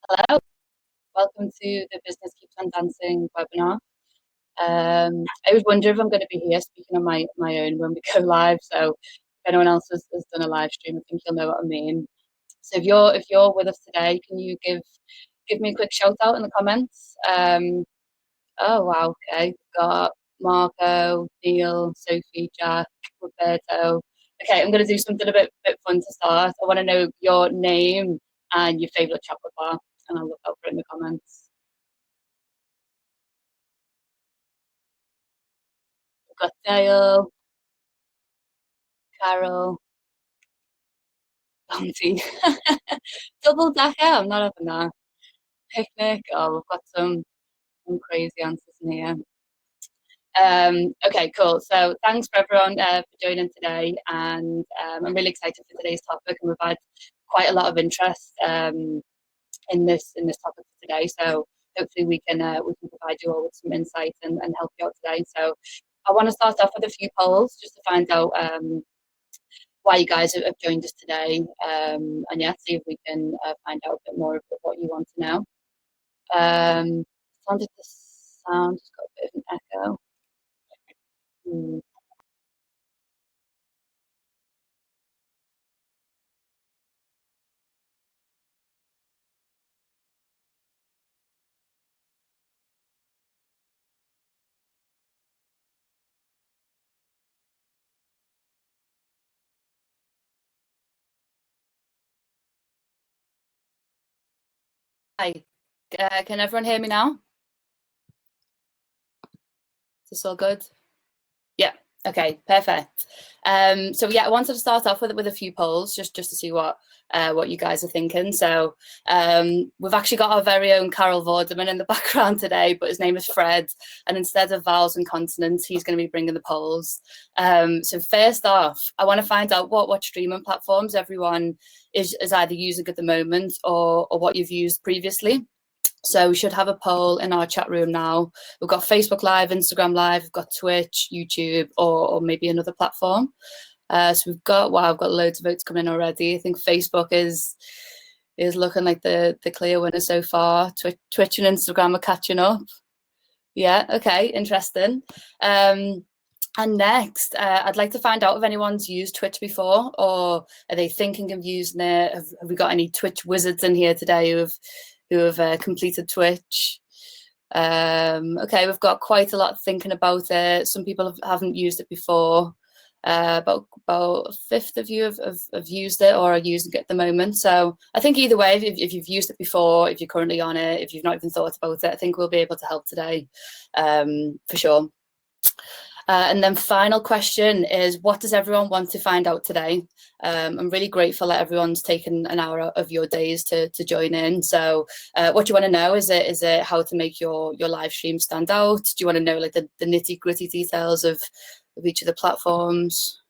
Hello, welcome to the Business Keeps on Dancing webinar. I was wondering if I'm going to be here speaking on my own when we go live. So if anyone else has done a live stream, I think you'll know what I mean. So if you're with us today, can you give me a quick shout out in the comments? Oh wow, okay. We've got Marco, Neil, Sophie, Jack, Roberto. Okay, I'm going to do something a bit fun to start. I want to know your name and your favourite chocolate bar, and I'll look out for it in the comments. We've got Dale, Carol, Bounty. Double decker, I'm not having that. Picnic, oh, we've got some crazy answers in here. Okay, cool. So thanks for everyone for joining today, and I'm really excited for today's topic, and we've had quite a lot of interest in this topic for today. So hopefully we can provide you all with some insight and help you out today. So I want to start off with a few polls just to find out why you guys have joined us today, and yeah, see if we can find out a bit more of what you want to know. Sounded the sound just got a bit of an echo. Hi, can everyone hear me now? Is this all good? Yeah. Okay. Perfect. So yeah, I wanted to start off with a few polls just to see what you guys are thinking. So we've actually got our very own Carol Vorderman in the background today, but his name is Fred, and instead of vowels and consonants, he's going to be bringing the polls. So first off, I want to find out what streaming platforms everyone is either using at the moment or what you've used previously. So we should have a poll in our chat room now. We've got Facebook Live, Instagram Live, we've got Twitch, YouTube, or maybe another platform. So we've got, wow, I've got loads of votes coming in already. I think Facebook is looking like the clear winner so far. Twitch and Instagram are catching up. Yeah, okay, interesting. And next, I'd like to find out if anyone's used Twitch before, or are they thinking of using it? Have we got any Twitch wizards in here today who have completed Twitch? Okay, we've got quite a lot thinking about it. Some people haven't used it before. About a fifth of you have used it or are using it at the moment. So I think either way, if you've used it before, if you're currently on it, if you've not even thought about it, I think we'll be able to help today, for sure. And then final question is, what does everyone want to find out today? I'm really grateful that everyone's taken an hour of your days to join in. So what do you want to know? Is it how to make your live stream stand out? Do you want to know like the nitty gritty details of each of the platforms?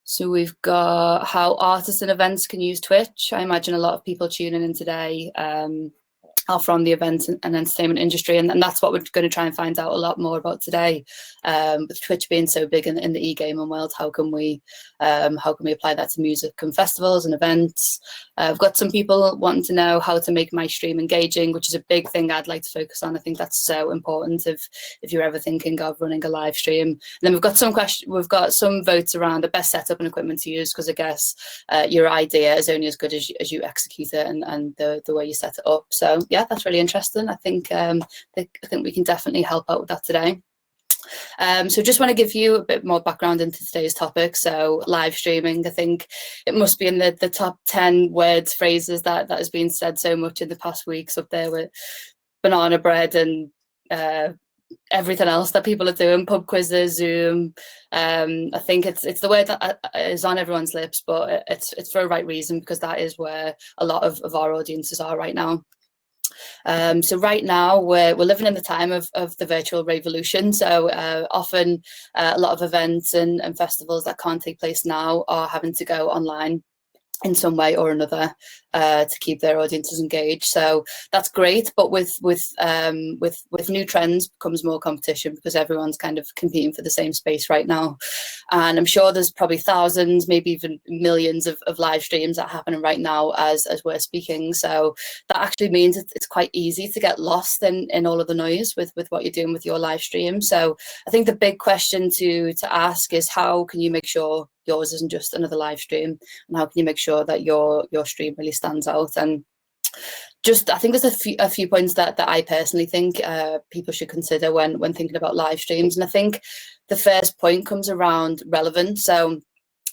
So we've got how artists and events can use Twitch. I imagine a lot of people tuning in today are from the event and entertainment industry, and that's what we're going to try and find out a lot more about today. With Twitch being so big in the e-gaming world, how can we apply that to music and festivals and events? I've got some people wanting to know how to make my stream engaging, which is a big thing I'd like to focus on. I think that's so important if you're ever thinking of running a live stream. And then we've got some votes around the best setup and equipment to use, because I guess your idea is only as good as you execute it and the way you set it up. So yeah, that's really interesting. I think we can definitely help out with that today. So just want to give you a bit more background into today's topic. So live streaming, I think it must be in the top 10 words, phrases that has been said so much in the past weeks, up there with banana bread and everything else that people are doing, pub quizzes, Zoom. I think it's the word that is on everyone's lips, but it's for a right reason, because that is where a lot of our audiences are right now. So right now we're living in the time of the virtual revolution. So often a lot of events and festivals that can't take place now are having to go online in some way or another. to keep their audiences engaged. So that's great, but with new trends comes more competition, because everyone's kind of competing for the same space right now. And I'm sure there's probably thousands, maybe even millions of live streams that are happening right now as we're speaking. So that actually means it's quite easy to get lost in all of the noise with what you're doing with your live stream. So I think the big question to ask is, how can you make sure yours isn't just another live stream, and how can you make sure that your stream really stands out? And just, I think there's a few points that I personally think people should consider when thinking about live streams. And I think the first point comes around relevance. So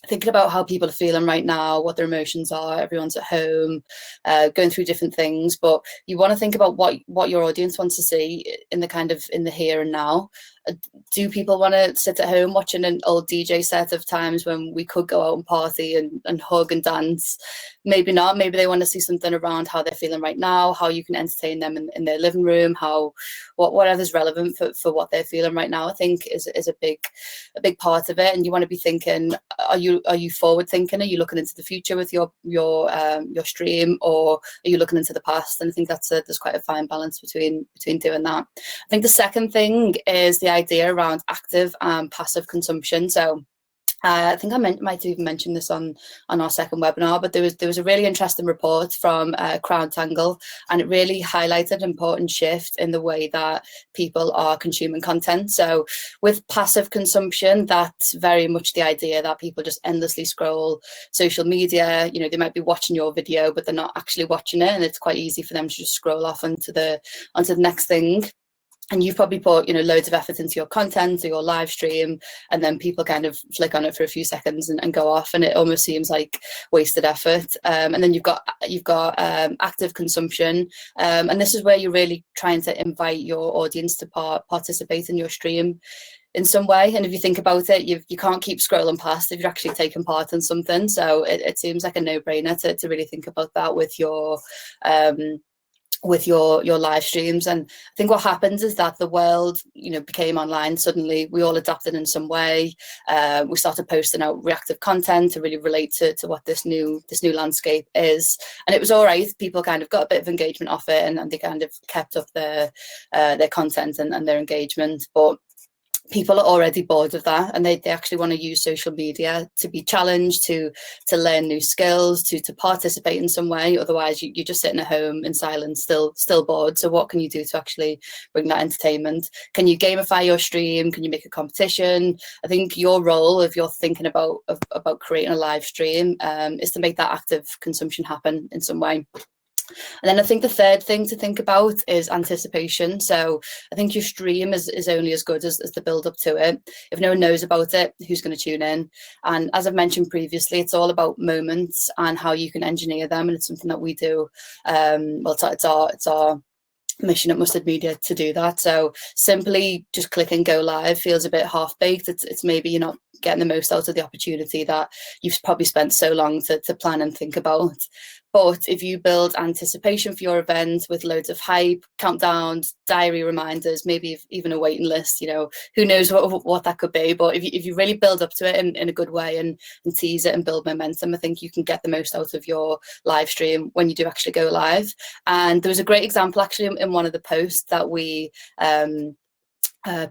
thinking about how people are feeling right now, what their emotions are. Everyone's at home, going through different things, but you want to think about what your audience wants to see in the here and now. Do people want to sit at home watching an old DJ set of times when we could go out and party and hug and dance? Maybe not. Maybe they want to see something around how they're feeling right now, how you can entertain them in their living room, whatever's relevant for what they're feeling right now, I think is a big part of it. And you want to be thinking, are you forward thinking? Are you looking into the future with your stream, or are you looking into the past? And I think there's quite a fine balance between doing that. I think the second thing is the idea around active and passive consumption. So I think I might have even mentioned this on our second webinar, but there was a really interesting report from CrowdTangle, and it really highlighted an important shift in the way that people are consuming content. So with passive consumption, that's very much the idea that people just endlessly scroll social media. You know, they might be watching your video, but they're not actually watching it, and it's quite easy for them to just scroll off onto the next thing. And you've probably put, loads of effort into your content or your live stream, and then people kind of flick on it for a few seconds and go off, and it almost seems like wasted effort. And then you've got active consumption, and this is where you're really trying to invite your audience to participate in your stream in some way. And if you think about it, you can't keep scrolling past if you're actually taking part in something. So it seems like a no-brainer to really think about that with your live streams. And I think what happens is that the world became online suddenly. We all adapted in some way. We started posting out reactive content to really relate to what this new landscape is, and it was all right. People kind of got a bit of engagement off it, and they kind of kept up their content and their engagement. But people are already bored of that, and they actually want to use social media to be challenged, to learn new skills, to participate in some way. Otherwise you're just sitting at home in silence, still bored. So what can you do to actually bring that entertainment? Can you gamify your stream? Can you make a competition? I think your role, if you're thinking about creating a live stream, is to make that active consumption happen in some way. And then I think the third thing to think about is anticipation. So I think your stream is only as good as the build up to it. If no one knows about it, who's going to tune in? And as I've mentioned previously, it's all about moments and how you can engineer them. And it's something that we do. Well, it's our mission at Mustard Media to do that. So simply just click and go live feels a bit half-baked. It's maybe you're not getting the most out of the opportunity that you've probably spent so long to plan and think about. But if you build anticipation for your event with loads of hype, countdowns, diary reminders, maybe even a waiting list, who knows what that could be. But if you really build up to it in a good way and tease it and build momentum, I think you can get the most out of your live stream when you do actually go live. And there was a great example actually in one of the posts that we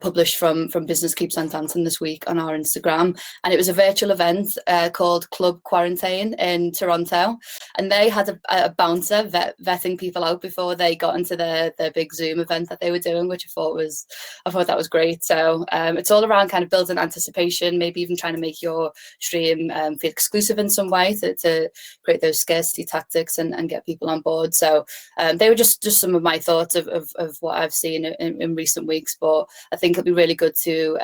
published from Business Keeps on Dancing this week on our Instagram, and it was a virtual event called Club Quarantine in Toronto, and they had a bouncer vetting people out before they got into their big Zoom event that they were doing, which I thought that was great. So it's all around kind of building anticipation, maybe even trying to make your stream feel exclusive in some way to create those scarcity tactics and get people on board. So they were just some of my thoughts of what I've seen in recent weeks, but I think it'll be really good to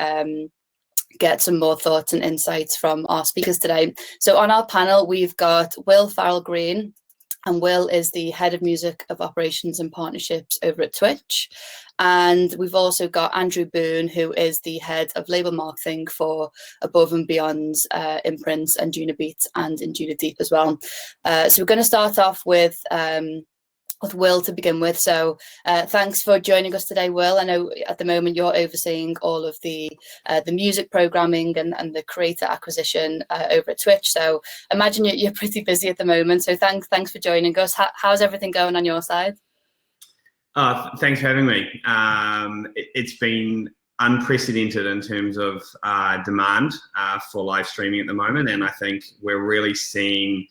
get some more thoughts and insights from our speakers today. So on our panel, we've got Will Farrell-Green, and Will is the Head of Music of Operations and Partnerships over at Twitch. And we've also got Andrew Boon, who is the Head of Label Marketing for Above and Beyond's imprints, ANJUNABEATS and ANJUNADEEP as well. So we're going to start off with Will to begin with. So thanks for joining us today, Will. I know at the moment you're overseeing all of the music programming and the creator acquisition over at Twitch. So imagine you're pretty busy at the moment. So thanks for joining us. How's everything going on your side? Thanks for having me. It's been unprecedented in terms of demand for live streaming at the moment, and I think we're really seeing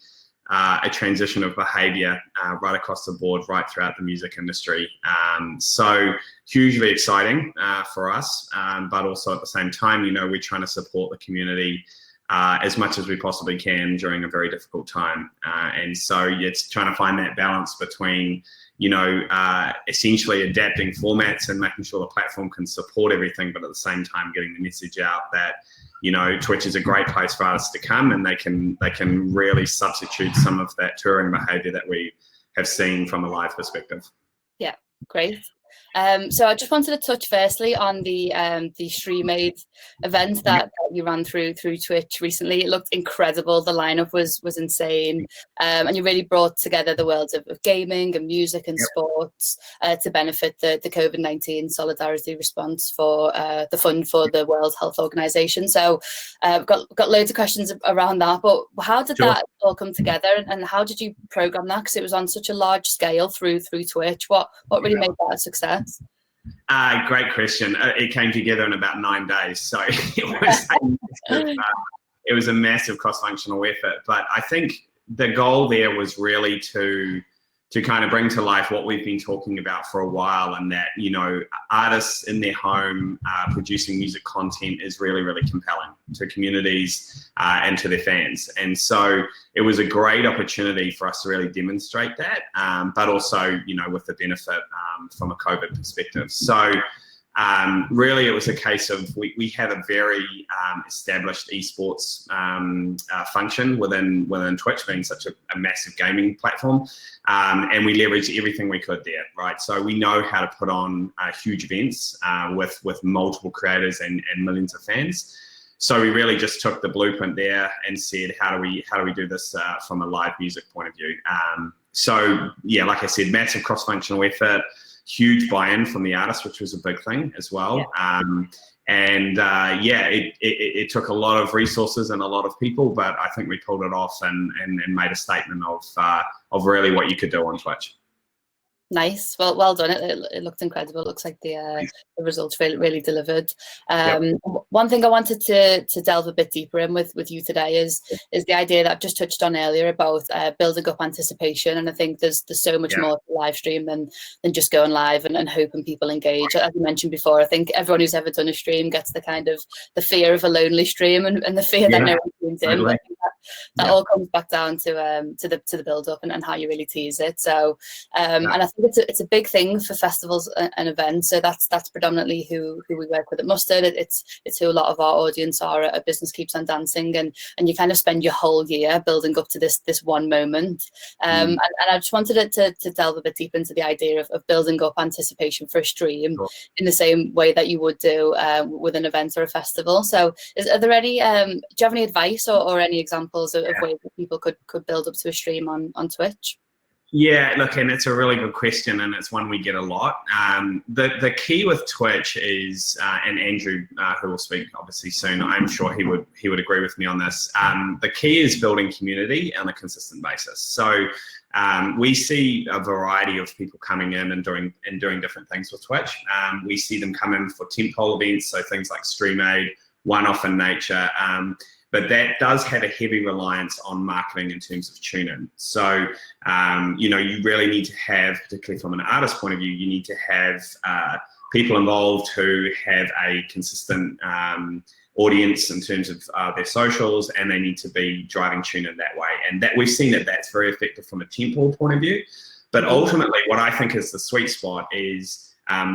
a transition of behaviour right across the board, right throughout the music industry. So hugely exciting for us, but also at the same time, you know, we're trying to support the community as much as we possibly can during a very difficult time. And so it's trying to find that balance between, you know, essentially adapting formats and making sure the platform can support everything, but at the same time getting the message out that, you know, Twitch is a great place for artists to come, and they can really substitute some of that touring behaviour that we have seen from a live perspective. Yeah, great. So I just wanted to touch firstly on the Stream Aid event that you ran through Twitch recently. It looked incredible. The lineup was insane, and you really brought together the worlds of gaming and music and sports to benefit the COVID-19 solidarity response for the fund for the World Health Organization. So I've got loads of questions around that. But how did that all come together, and how did you program that? Because it was on such a large scale through Twitch. What really made that a success? Great question. It came together in about 9 days, so it was a massive cross-functional effort. But I think the goal there was really to kind of bring to life what we've been talking about for a while, and that, you know, artists in their home producing music content is really, really compelling to communities and to their fans. And so it was a great opportunity for us to really demonstrate that, but also, you know, with the benefit from a COVID perspective. So really it was a case of we had a very established esports function within Twitch, being such a massive gaming platform, and we leveraged everything we could there, right? So we know how to put on huge events with multiple creators and millions of fans. So we really just took the blueprint there and said, how do we do this from a live music point of view? So yeah, like I said, massive cross-functional effort, huge buy-in from the artists, which was a big thing as well. It took a lot of resources and a lot of people, but I think we pulled it off and made a statement of really what you could do on Twitch. Nice. Well done. It looked incredible. It looks like the results really delivered. One thing I wanted to delve a bit deeper in with you today is the idea that I've just touched on earlier about building up anticipation. And I think there's so much more to live stream than just going live and hoping people engage. As you mentioned before, I think everyone who's ever done a stream gets the fear of a lonely stream and the fear that no one tunes in. But that all comes back down to the build up and how you really tease it. So and I think it's a big thing for festivals and events. So that's predominantly who we work with at Mustard. It's who a lot of our audience are at Business Keeps on Dancing, and you kind of spend your whole year building up to this one moment. And I just wanted to delve a bit deep into the idea of building up anticipation for a stream in the same way that you would do with an event or a festival. So are there any do you have any advice or any examples of ways that people could build up to a stream on Twitch? Yeah, look, and it's a really good question, and it's one we get a lot. The key with Twitch is, and Andrew, who will speak obviously soon, I'm sure he would agree with me on this. The key is building community on a consistent basis. So we see a variety of people coming in and doing different things with Twitch. We see them come in for tentpole events, so things like Stream Aid, one-off in nature. But that does have a heavy reliance on marketing in terms of tune-in. So, you know, you really need to have, particularly from an artist point of view, you need to have people involved who have a consistent audience in terms of their socials, and they need to be driving tune-in that way. And that we've seen that's very effective from a tentpole point of view. But ultimately, what I think is the sweet spot is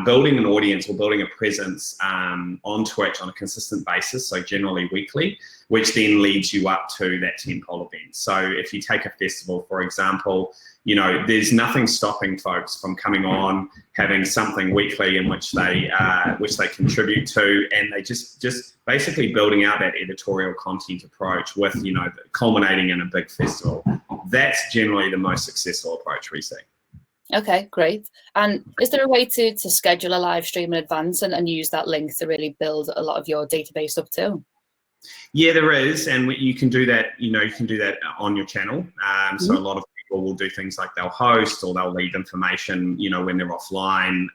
building an audience or building a presence on Twitch on a consistent basis, so generally weekly, which then leads you up to that tentpole event. So if you take a festival, for example, you know, there's nothing stopping folks from coming on, having something weekly in which they contribute to, and they just basically building out that editorial content approach with, you know, culminating in a big festival. That's generally the most successful approach we see. Okay, great. And is there a way to schedule a live stream in advance and use that link to really build a lot of your database up too? Yeah, there is, and you can do that. You can do that on your channel. So a lot of people will do things like they'll host or they'll leave information, when they're offline,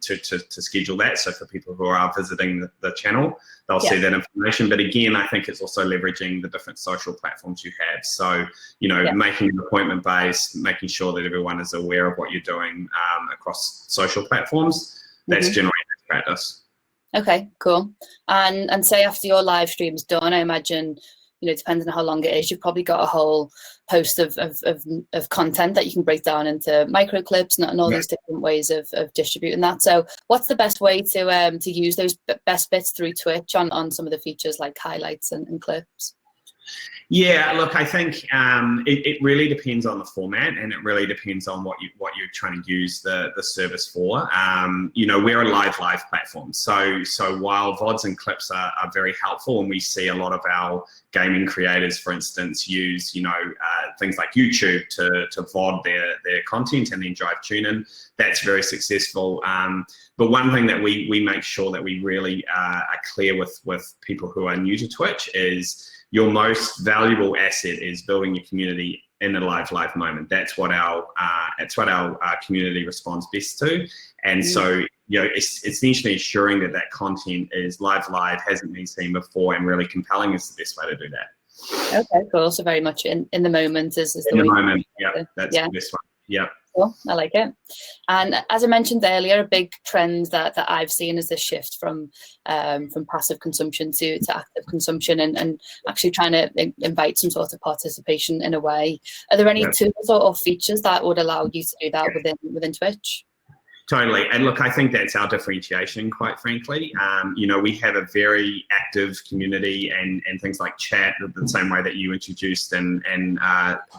to schedule that. So for people who are visiting the channel, they'll see that information. But again, I think it's also leveraging the different social platforms you have. So making an appointment based, making sure that everyone is aware of what you're doing across social platforms. That's generally best practice. Okay, cool. And say after your live stream's done, I imagine, depending on how long it is, you've probably got a whole host of content that you can break down into micro clips and all these different ways of distributing that. So what's the best way to use those best bits through Twitch on some of the features like highlights and clips? Yeah, look, I think it really depends on the format, and it really depends on what you're trying to use the service for. We're a live platform, so while VODs and clips are very helpful, and we see a lot of our gaming creators, for instance, use things like YouTube to VOD their content and then drive tune-in. That's very successful. But one thing that we make sure that we really are clear with people who are new to Twitch is your most valuable asset is building your community in a live moment. That's what our community responds best to. And so, it's essentially ensuring that content is live, hasn't been seen before, and really compelling is the best way to do that. Okay, cool. So very much in the moment is the in the moment. Yeah, that's the best one. Yeah. Cool. I like it. And as I mentioned earlier, a big trend that I've seen is this shift from passive consumption to active consumption, and actually trying to invite some sort of participation in a way. Are there any tools or features that would allow you to do that within Twitch? Totally. And look, I think that's our differentiation, quite frankly. We have a very active community and things like chat, the same way that you introduced and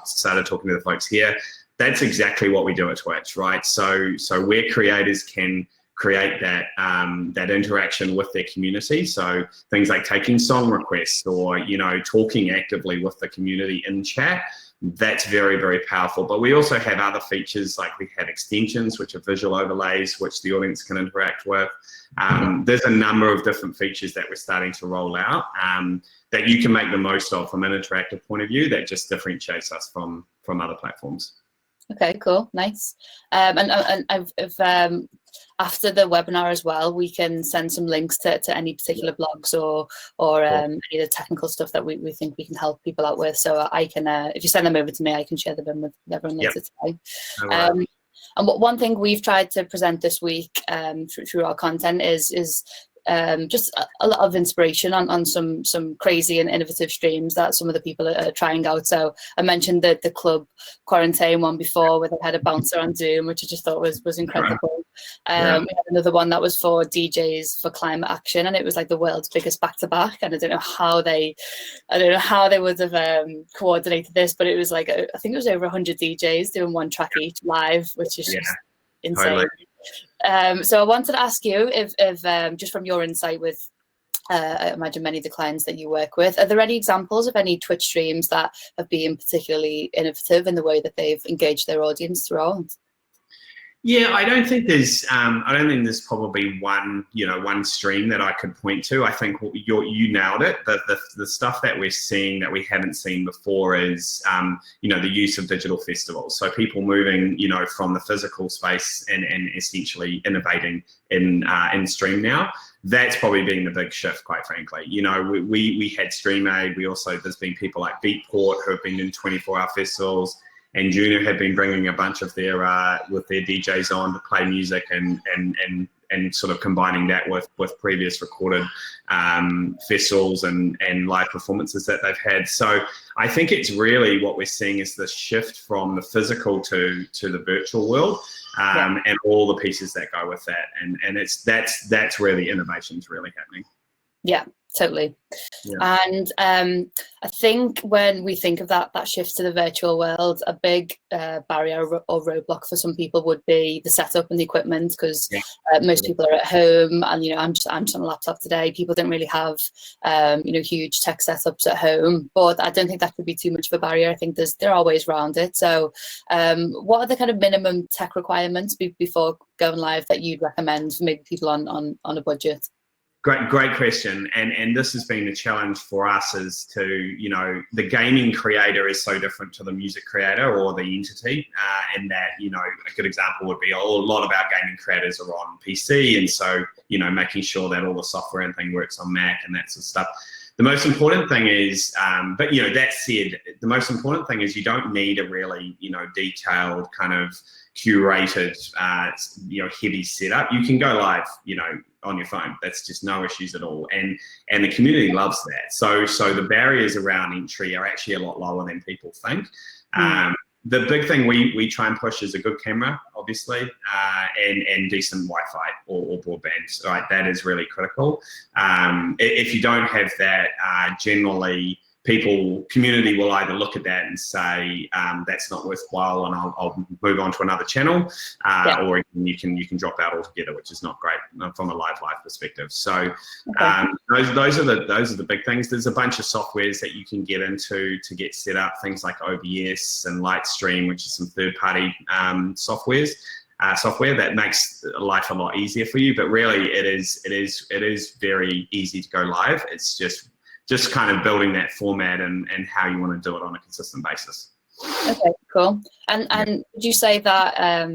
started talking to the folks here. That's exactly what we do at Twitch, right? So where creators can create that interaction with their community. So things like taking song requests or, talking actively with the community in chat. That's very, very powerful. But we also have other features, like we have extensions, which are visual overlays, which the audience can interact with. There's a number of different features that we're starting to roll out that you can make the most of from an interactive point of view that just differentiates us from other platforms. Okay, cool, nice. And I've after the webinar as well, we can send some links to any particular blogs or any of the technical stuff that we think we can help people out with. So I can, if you send them over to me, I can share them with everyone later today. And one thing we've tried to present this week through our content is just a lot of inspiration on some crazy and innovative streams that some of the people are trying out. So I mentioned the club quarantine one before, where they had a bouncer on Zoom, which I just thought was incredible. We had another one that was for DJs for climate action, and it was like the world's biggest back-to-back. And I don't know how they would have coordinated this, but it was like I think it was over 100 DJs doing one track each live, which is just insane. Totally. So I wanted to ask you if just from your insight with, I imagine many of the clients that you work with, are there any examples of any Twitch streams that have been particularly innovative in the way that they've engaged their audience throughout? Yeah, I don't think there's probably one stream that I could point to. I think you nailed it. The stuff that we're seeing that we haven't seen before is the use of digital festivals. So people moving from the physical space and essentially innovating in stream now. That's probably been the big shift, quite frankly. We had StreamAid. There's been people like Beatport who have been in 24-hour festivals. Anjuna have been bringing a bunch of their DJs on to play music and sort of combining that with previous recorded festivals and live performances that they've had. So I think it's really what we're seeing is the shift from the physical to the virtual world, and all the pieces that go with that. And that's where the innovation is really happening. Yeah, Totally. Yeah. And I think when we think of that shift to the virtual world, a big barrier or roadblock for some people would be the setup and the equipment, because most people are at home, and I'm just on a laptop today. People don't really have huge tech setups at home, but I don't think that could be too much of a barrier. I think there are ways around it. So what are the kind of minimum tech requirements before going live that you'd recommend for maybe people on a budget? Great question. And this has been a challenge for us, is to, the gaming creator is so different to the music creator or the entity. And that, a good example would be a lot of our gaming creators are on PC. And so, making sure that all the software and thing works on Mac and that sort of stuff. The most important thing is, but that said, the most important thing is you don't need a really, detailed kind of curated, heavy setup. You can go live, on your phone. That's just no issues at all. And the community loves that. So the barriers around entry are actually a lot lower than people think. The big thing we try and push is a good camera, obviously, and decent Wi-Fi or broadband. Right, that is really critical. If you don't have that, generally community will either look at that and say that's not worthwhile, and I'll move on to another channel, or you can drop out altogether, which is not great from a live perspective. So those are the big things. There's a bunch of softwares that you can get into to get set up, things like OBS and Lightstream, which is some third-party software that makes life a lot easier for you. But really, it is very easy to go live. It's just kind of building that format and how you want to do it on a consistent basis. Okay, cool. And would you say that,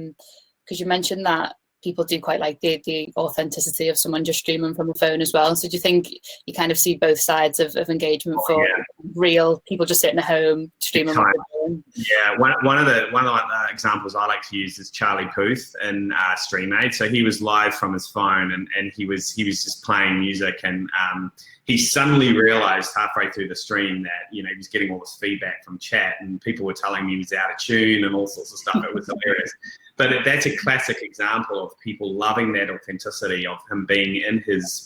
because you mentioned that people do quite like the authenticity of someone just streaming from a phone as well. So do you think you kind of see both sides of engagement for real people just sitting at home streaming? Yeah, one of the examples I like to use is Charlie Puth in StreamAid. So he was live from his phone, and he was just playing music, and he suddenly realized halfway through the stream that he was getting all this feedback from chat, and people were telling me he was out of tune and all sorts of stuff. It was hilarious. But that's a classic example of people loving that authenticity of him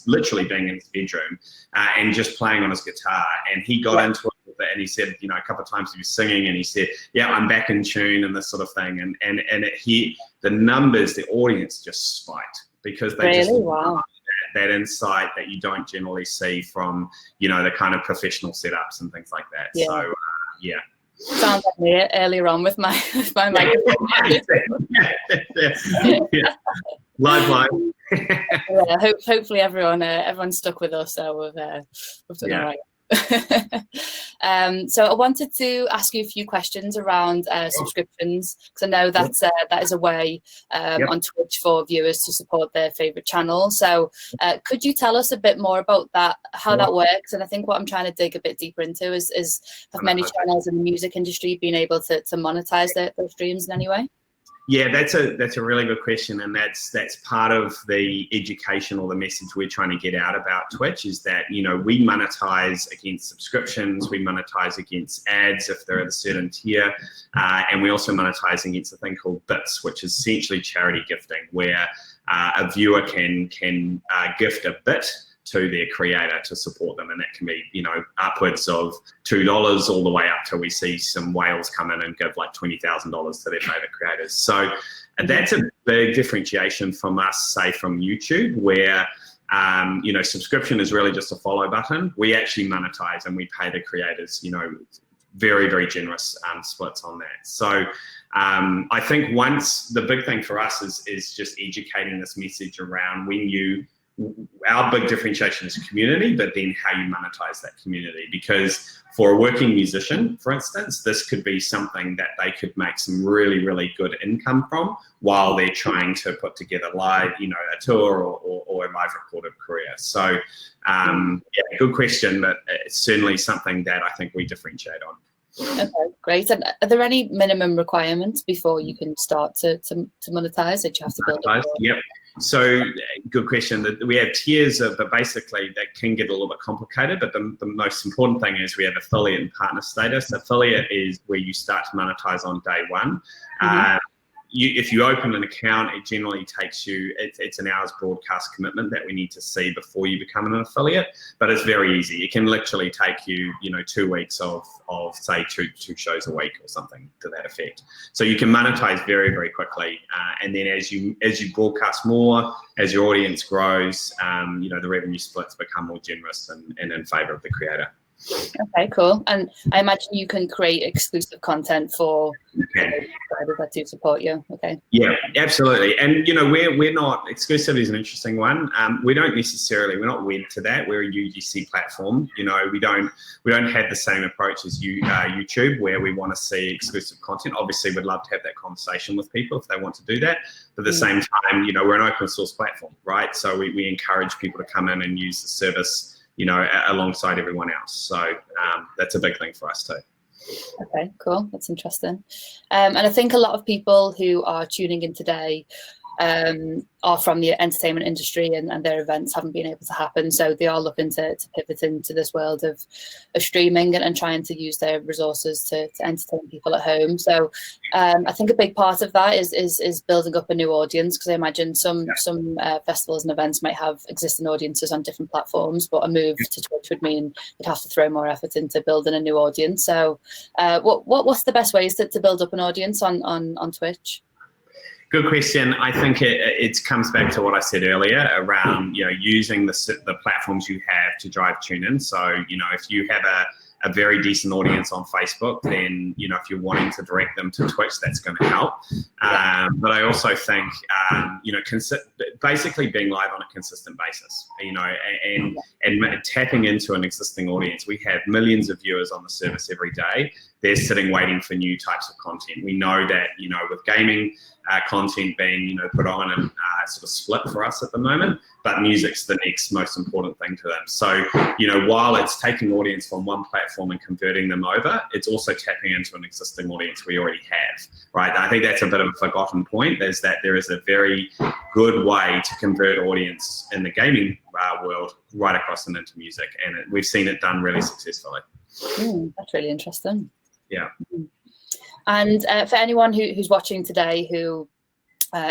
literally being in his bedroom and just playing on his guitar. And he got into it with it, and he said, a couple of times he was singing, and he said, yeah, I'm back in tune and this sort of thing. And the numbers, the audience just spiked, because they that insight that you don't generally see from, the kind of professional setups and things like that. Yeah. So, Sounds like me earlier on with my microphone. Live. Hopefully everyone's stuck with us, so we've done all right. So I wanted to ask you a few questions around subscriptions, because I know that is a way on Twitch for viewers to support their favorite channel. So could you tell us a bit more about that, how that works? And I think what I'm trying to dig a bit deeper into is have many channels in the music industry been able to monetize their streams in any way? Yeah, that's a really good question, and that's part of the education or the message we're trying to get out about Twitch, is that we monetize against subscriptions, we monetize against ads if they're at a certain tier, and we also monetize against a thing called bits, which is essentially charity gifting, where a viewer can gift a bit to their creator to support them, and that can be upwards of $2 all the way up till we see some whales come in and give like $20,000 to their favorite creators. So that's a big differentiation from us, say from YouTube, where subscription is really just a follow button. We actually monetize, and we pay the creators very, very generous splits on that. So I think the big thing for us is just educating this message around our big differentiation is community, but then how you monetize that community. Because for a working musician, for instance, this could be something that they could make some really, really good income from while they're trying to put together live, a tour or a live recorded career. So, good question, but it's certainly something that I think we differentiate on. Okay, great. And are there any minimum requirements before you can start to monetize? That you have to build up? Yep. So, good question. We have tiers, but basically that can get a little bit complicated. But the most important thing is we have affiliate and partner status. Affiliate is where you start to monetize on day one. if you open an account, it generally takes you, it's an hour's broadcast commitment that we need to see before you become an affiliate, but it's very easy. It can literally take you, 2 weeks of say two shows a week or something to that effect. So you can monetize very, very quickly. And then as you broadcast more, as your audience grows, the revenue splits become more generous and in favor of the creator. Okay, cool. And I imagine you can create exclusive content for subscribers that do support you. Okay. Yeah, absolutely. And we're not, exclusivity is an interesting one. We're not wed to that. We're a UGC platform. We don't have the same approach as YouTube, where we want to see exclusive content. Obviously, we'd love to have that conversation with people if they want to do that. But at the same time, we're an open source platform, right? So we encourage people to come in and use the service alongside everyone else. So that's a big thing for us too. Okay, cool. That's interesting. And I think a lot of people who are tuning in today are from the entertainment industry, and their events haven't been able to happen. So they are looking to pivot into this world of streaming and trying to use their resources to entertain people at home. So I think a big part of that is building up a new audience, because I imagine some festivals and events might have existing audiences on different platforms, but a move to Twitch would mean you'd have to throw more effort into building a new audience. So what's the best ways to build up an audience on Twitch? Good question. I think it comes back to what I said earlier around using the platforms you have to drive tune-in. So if you have a very decent audience on Facebook, then if you're wanting to direct them to Twitch, that's going to help. But I also think basically being live on a consistent basis, and tapping into an existing audience. We have millions of viewers on the service every day. They're sitting waiting for new types of content. We know that with gaming content being predominant sort of split for us at the moment, but music's the next most important thing to them. So while it's taking audience from one platform and converting them over, it's also tapping into an existing audience we already have, right? I think that's a bit of a forgotten point, is that there is a very good way to convert audience in the gaming world right across and into music, and we've seen it done really successfully. That's really interesting. Yeah. And for anyone who's watching today who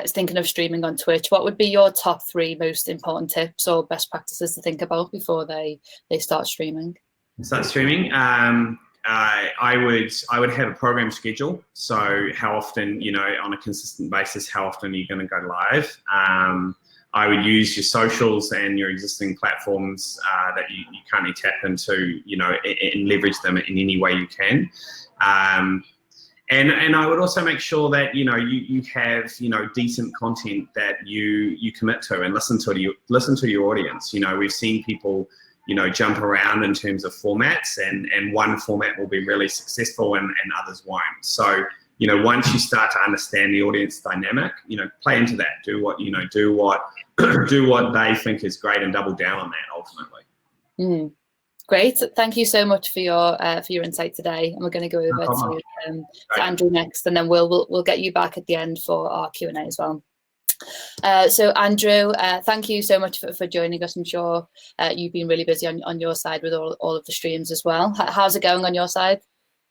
is thinking of streaming on Twitch, what would be your top 3 most important tips or best practices to think about before they start streaming? Start streaming. I would have a program schedule. So how often, on a consistent basis, how often are you going to go live? I would use your socials and your existing platforms that you currently tap into, and leverage them in any way you can. And I would also make sure that you have decent content that you commit to and listen to your audience. We've seen people jump around in terms of formats, and one format will be really successful and others won't. So once you start to understand the audience dynamic, play into that. Do what do what they think is great and double down on that ultimately. Great. Thank you so much for your insight today. And we're going to go over to Andrew next, and then we'll get you back at the end for our Q&A as well. So Andrew, thank you so much for joining us. I'm sure you've been really busy on your side with all of the streams as well. How's it going on your side?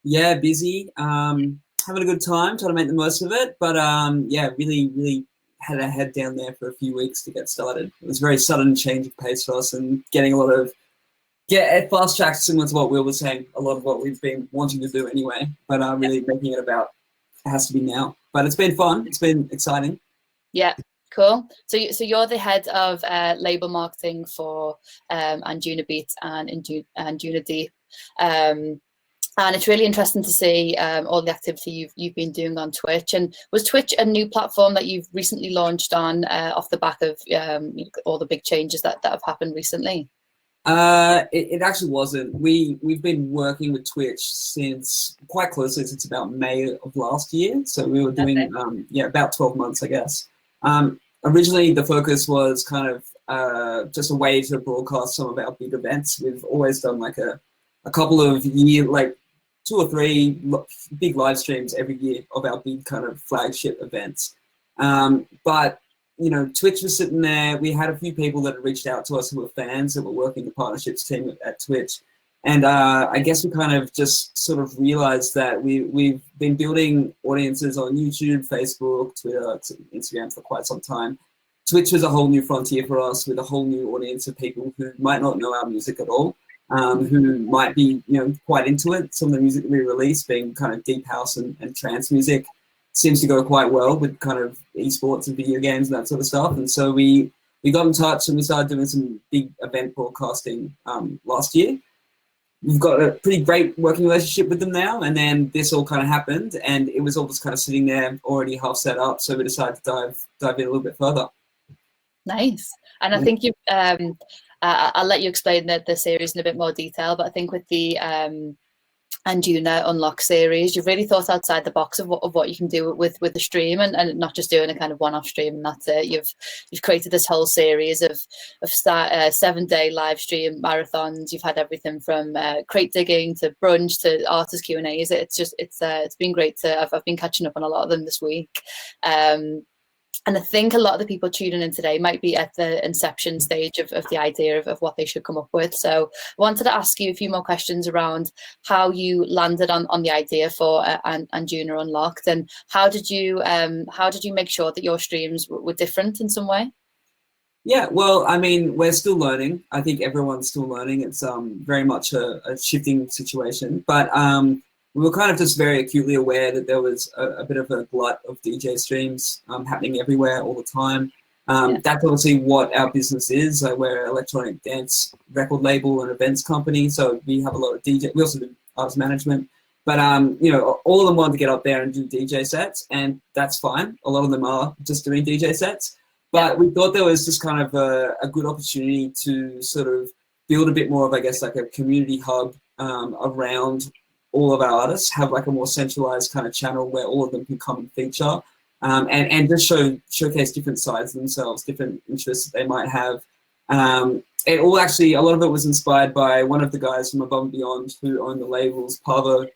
Yeah, busy. Having a good time, trying to make the most of it. But yeah, really had our head down there for a few weeks to get started. It was a very sudden change of pace for us, and getting a lot of fast track, similar to what Will was saying, a lot of what we've been wanting to do anyway, but really making it about, it has to be now. But it's been fun. It's been exciting. Yeah, cool. So you're the head of label marketing for ANJUNABEATS and ANJUNADEEP. And it's really interesting to see all the activity you've been doing on Twitch. And was Twitch a new platform that you've recently launched on off the back of all the big changes that have happened recently? It actually wasn't. We've been working with Twitch quite closely since about May of last year. So we were doing about 12 months, I guess. Originally, the focus was kind of just a way to broadcast some of our big events. We've always done like a couple of 2 or 3 big live streams every year of our big kind of flagship events. But Twitch was sitting there. We had a few people that had reached out to us who were fans that were working the partnerships team at Twitch. And I guess we kind of just sort of realized that we've been building audiences on YouTube, Facebook, Twitter, Instagram for quite some time. Twitch was a whole new frontier for us, with a whole new audience of people who might not know our music at all, who might be, you know, quite into it. Some of the music that we release, being kind of deep house and trance music, seems to go quite well with kind of esports and video games and that sort of stuff. And so we got in touch and we started doing some big event broadcasting last year. We've got a pretty great working relationship with them now, and then this all kind of happened, and it was all just kind of sitting there already half set up, so we decided to dive in a little bit further. Nice. And I think you I'll let you explain the series in a bit more detail, but I think with the Anjuna Unlock series, you've really thought outside the box of what you can do with the stream, and not just doing a kind of one-off stream, and that's it. You've created this whole series of 7-day live stream marathons. You've had everything from crate digging to brunch to artist Q&As. It's been great I've been catching up on a lot of them this week. And I think a lot of the people tuning in today might be at the inception stage of the idea of what they should come up with. So I wanted to ask you a few more questions around how you landed on the idea for Anjuna Unlocked, and how did you make sure that your streams were different in some way? Yeah, well, I mean, we're still learning. I think everyone's still learning. It's very much a shifting situation, but we were kind of just very acutely aware that there was a bit of a glut of DJ streams happening everywhere all the time. That's obviously what our business is. We're an electronic dance record label and events company, so we have a lot of DJ. We also do artist management, but you know, all of them want to get up there and do DJ sets, and that's fine. A lot of them are just doing DJ sets, but we thought there was just kind of a good opportunity to sort of build a bit more of, I guess, like a community hub around all of our artists, have like a more centralized kind of channel where all of them can come and feature, and just showcase different sides of themselves, different interests that they might have. It all actually, a lot of it was inspired by one of the guys from Above and Beyond who own the labels, Pavo.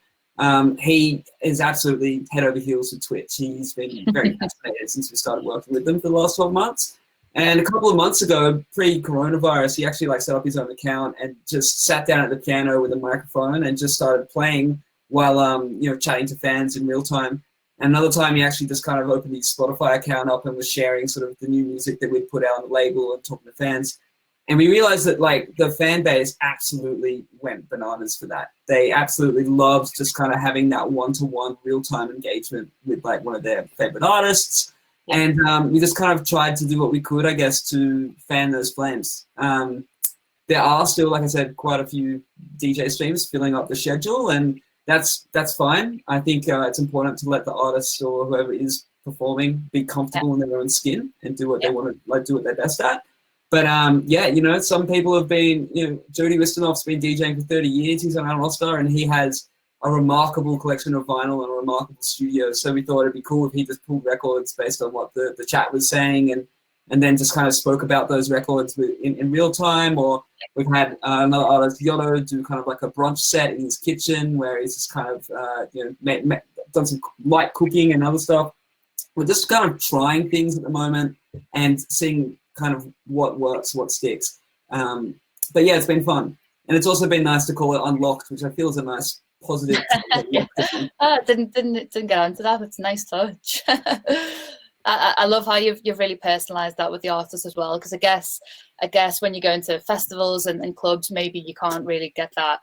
He is absolutely head over heels with Twitch. He's been very fascinated since we started working with them for the last 12 months. And a couple of months ago, pre-coronavirus, he actually like set up his own account and just sat down at the piano with a microphone and just started playing while you know, chatting to fans in real time. And another time, he actually just kind of opened his Spotify account up and was sharing sort of the new music that we'd put out on the label and talking to fans. And we realized that like the fan base absolutely went bananas for that. They absolutely loved just kind of having that one-to-one real-time engagement with like one of their favorite artists. And we just kind of tried to do what we could, I guess, to fan those flames. There are still, like I said, quite a few DJ streams filling up the schedule, and that's fine. I think it's important to let the artist or whoever is performing be comfortable in their own skin and do what they want to, like, do what they're best at. But yeah, you know, some people have been, you know, Jody Wisternoff's been DJing for 30 years. He's on our roster, and he has a remarkable collection of vinyl and a remarkable studio. So we thought it'd be cool if he just pulled records based on what the chat was saying, and then just kind of spoke about those records in real time. Or we've had another artist, Yotto, do kind of like a brunch set in his kitchen where he's just kind of, you know, done some light cooking and other stuff. We're just kind of trying things at the moment and seeing kind of what works, what sticks. But yeah, it's been fun. And it's also been nice to call it Unlocked, which I feel is a nice positive. Didn't get onto that. It's a nice touch. I love how you've really personalized that with the artists as well, because I guess when you go into festivals and clubs, maybe you can't really get that,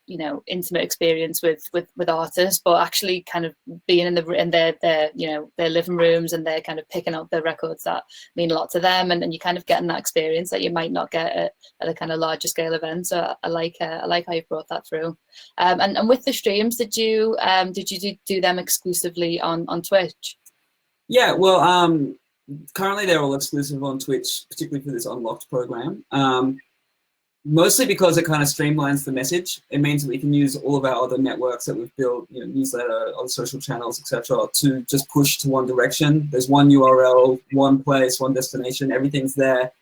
you know, intimate experience with artists, but actually kind of being in their you know, their living rooms, and they're kind of picking up the records that mean a lot to them, and you're kind of getting that experience that you might not get at a kind of larger scale event. So I like how you brought that through. And with the streams, did you do them exclusively on Twitch? Yeah, well, currently they're all exclusive on Twitch, particularly for this Unlocked program. Mostly because it kind of streamlines the message. It means that we can use all of our other networks that we've built, you know, newsletter, other social channels, etc., to just push to one direction. There's one URL, one place, one destination, everything's there.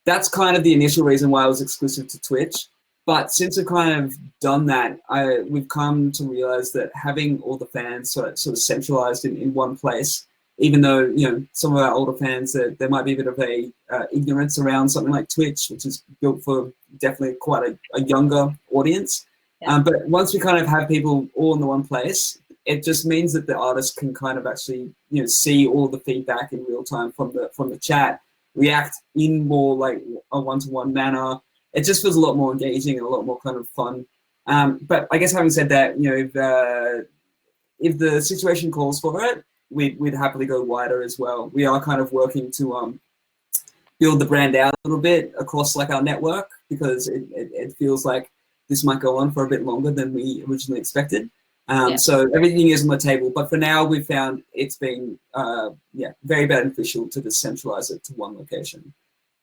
That's kind of the initial reason why I was exclusive to Twitch. But since we've kind of done that, we've come to realize that having all the fans sort of centralized in one place, even though, you know, some of our older fans, there might be a bit of a ignorance around something like Twitch, which is built for definitely quite a younger audience. Yeah. But once we kind of have people all in the one place, it just means that the artist can kind of actually, you know, see all the feedback in real time from the chat, react in more like a one-to-one manner. It just feels a lot more engaging and a lot more kind of fun. But I guess having said that, you know, if the situation calls for it, we'd happily go wider as well. We are kind of working to build the brand out a little bit across like our network, because it feels like this might go on for a bit longer than we originally expected. So everything is on the table, but for now we've found it's been very beneficial to just centralize it to one location.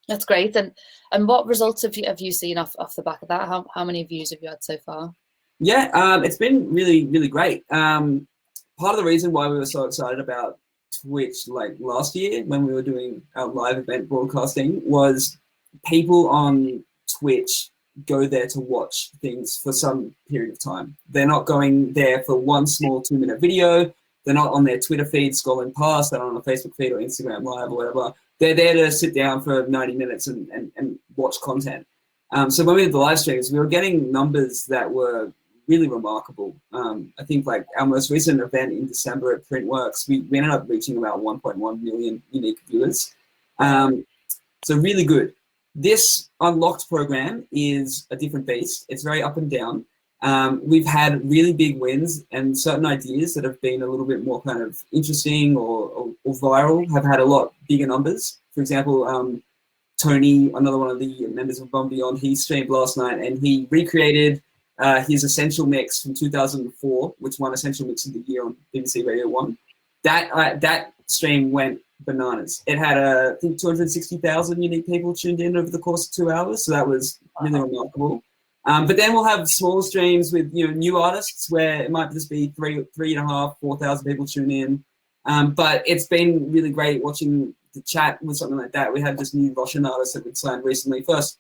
That's great. And what results have you seen off the back of that? How many views have you had so far? Yeah, it's been really, really great. Part of the reason why we were so excited about Twitch like last year when we were doing our live event broadcasting was people on Twitch go there to watch things for some period of time. They're not going there for one small 2-minute video. They're not on their Twitter feed scrolling past. They're not on a Facebook feed or Instagram live or whatever. They're there to sit down for 90 minutes and watch content. So when we did the live streams, we were getting numbers that were really remarkable. I think like our most recent event in December at Printworks, we ended up reaching about 1.1 million unique viewers. So really good. This Unlocked program is a different beast. It's very up and down. We've had really big wins, and certain ideas that have been a little bit more kind of interesting or viral have had a lot bigger numbers. For example, Tony, another one of the members of Above and Beyond, he streamed last night and he recreated his Essential Mix from 2004, which won Essential Mix of the Year on BBC Radio 1. That stream went bananas. It had, I think, 260,000 unique people tuned in over the course of 2 hours, so that was really remarkable. But then we'll have small streams with, you know, new artists where it might just be 3,500, 4,000 people tune in. But it's been really great watching the chat with something like that. We had this new Russian artist that we signed recently, first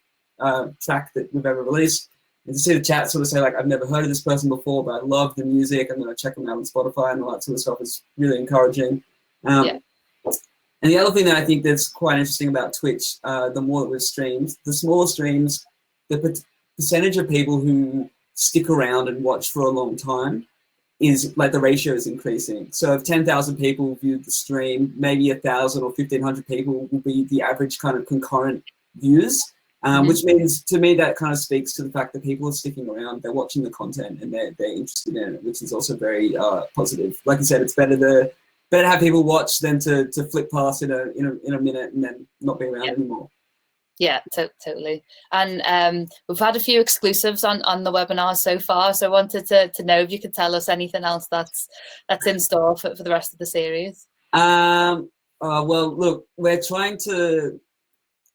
track that we've ever released. And to see the chat sort of say, like, I've never heard of this person before, but I love the music. I'm going to check them out on Spotify and all that sort of stuff is really encouraging. And the other thing that I think that's quite interesting about Twitch, the more that we've streamed, the smaller streams, the percentage of people who stick around and watch for a long time is like the ratio is increasing. So if 10,000 people viewed the stream, maybe 1,000 or 1,500 people will be the average kind of concurrent views. Which means, to me, that kind of speaks to the fact that people are sticking around, they're watching the content, and they're interested in it, which is also very positive. Like you said, it's better to have people watch than to flip past in a minute and then not be around anymore. Yeah, totally. And we've had a few exclusives on the webinar so far, so I wanted to know if you could tell us anything else that's in store for the rest of the series. Well, look, we're trying to,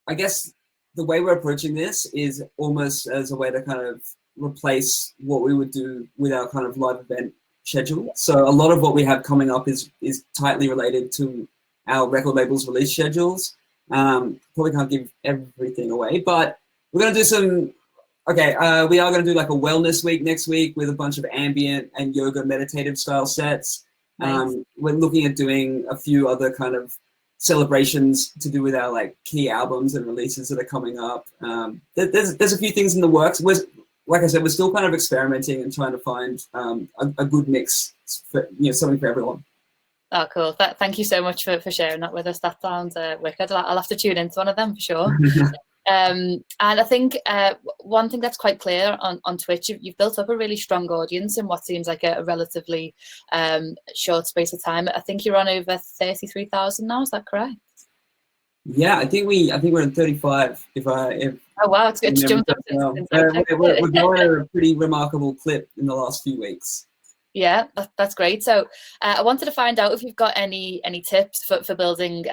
I guess, the way we're approaching this is almost as a way to kind of replace what we would do with our kind of live event schedule. So a lot of what we have coming up is tightly related to our record labels release schedules. Probably can't give everything away, but we're going to do some, we are going to do like a wellness week next week with a bunch of ambient and yoga meditative style sets. Nice. We're looking at doing a few other kind of celebrations to do with our like key albums and releases that are coming up. There's a few things in the works. Like I said, we're still kind of experimenting and trying to find a good mix for, you know, something for everyone. Oh, cool. Thank you so much for sharing that with us. That sounds wicked. I'll have to tune into one of them for sure. And I think one thing that's quite clear on Twitch, you've built up a really strong audience in what seems like a relatively short space of time. I think you're on over 33,000 now. Is that correct? Yeah, I think we're at 35. Oh wow, it's jumped up. We're going at a pretty remarkable clip in the last few weeks. Yeah, that's great. So I wanted to find out if you've got any tips for building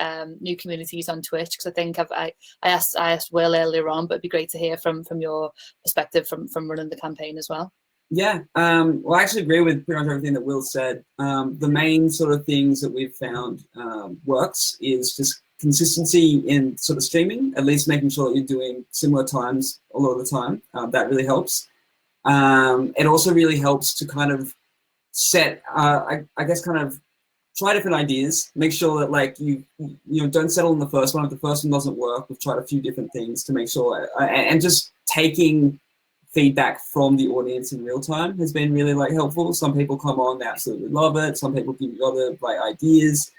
new communities on Twitch, because I think I asked Will earlier on, but it'd be great to hear from your perspective from running the campaign as well. Yeah, well, I actually agree with pretty much everything that Will said. The main sort of things that we've found works is just consistency in sort of streaming, at least making sure that you're doing similar times a lot of the time. That really helps. It also really helps to kind of set, I guess, kind of try different ideas. Make sure that like you don't settle on the first one. If the first one doesn't work, we've tried a few different things to make sure, and just taking feedback from the audience in real time has been really like helpful. Some people come on, they absolutely love it. Some people give you other like ideas.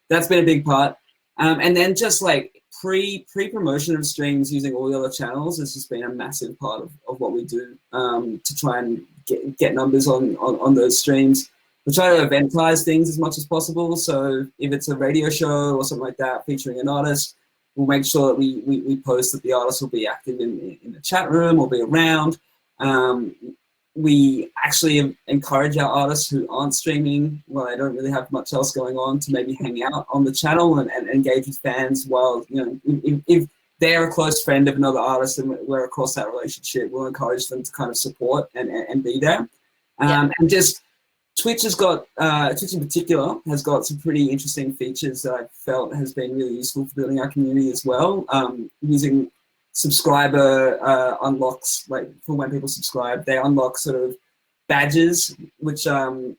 That's been a big part. And then just like pre-promotion of streams using all the other channels has just been a massive part of what we do to try and get numbers on those streams. We try to eventize things as much as possible. So if it's a radio show or something like that featuring an artist, we'll make sure that we post that the artist will be active in the chat room or be around. We actually encourage our artists who aren't streaming, well, they don't really have much else going on, to maybe hang out on the channel and engage with fans while, you know, if they're a close friend of another artist and we're across that relationship, we'll encourage them to kind of support and be there. And just Twitch has got, Twitch in particular has got some pretty interesting features that I felt has been really useful for building our community as well. Using subscriber unlocks, like for when people subscribe, they unlock sort of badges, which our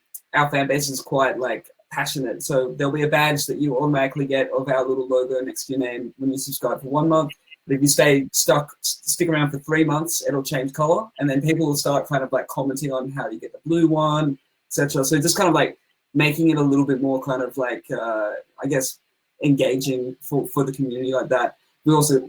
fan base is quite like passionate. So there'll be a badge that you automatically get of our little logo next to your name when you subscribe for 1 month. But if you stick around for 3 months, it'll change color, and then people will start kind of like commenting on how you get the blue one, etc. So just kind of like making it a little bit more kind of like I guess engaging for the community like that. We also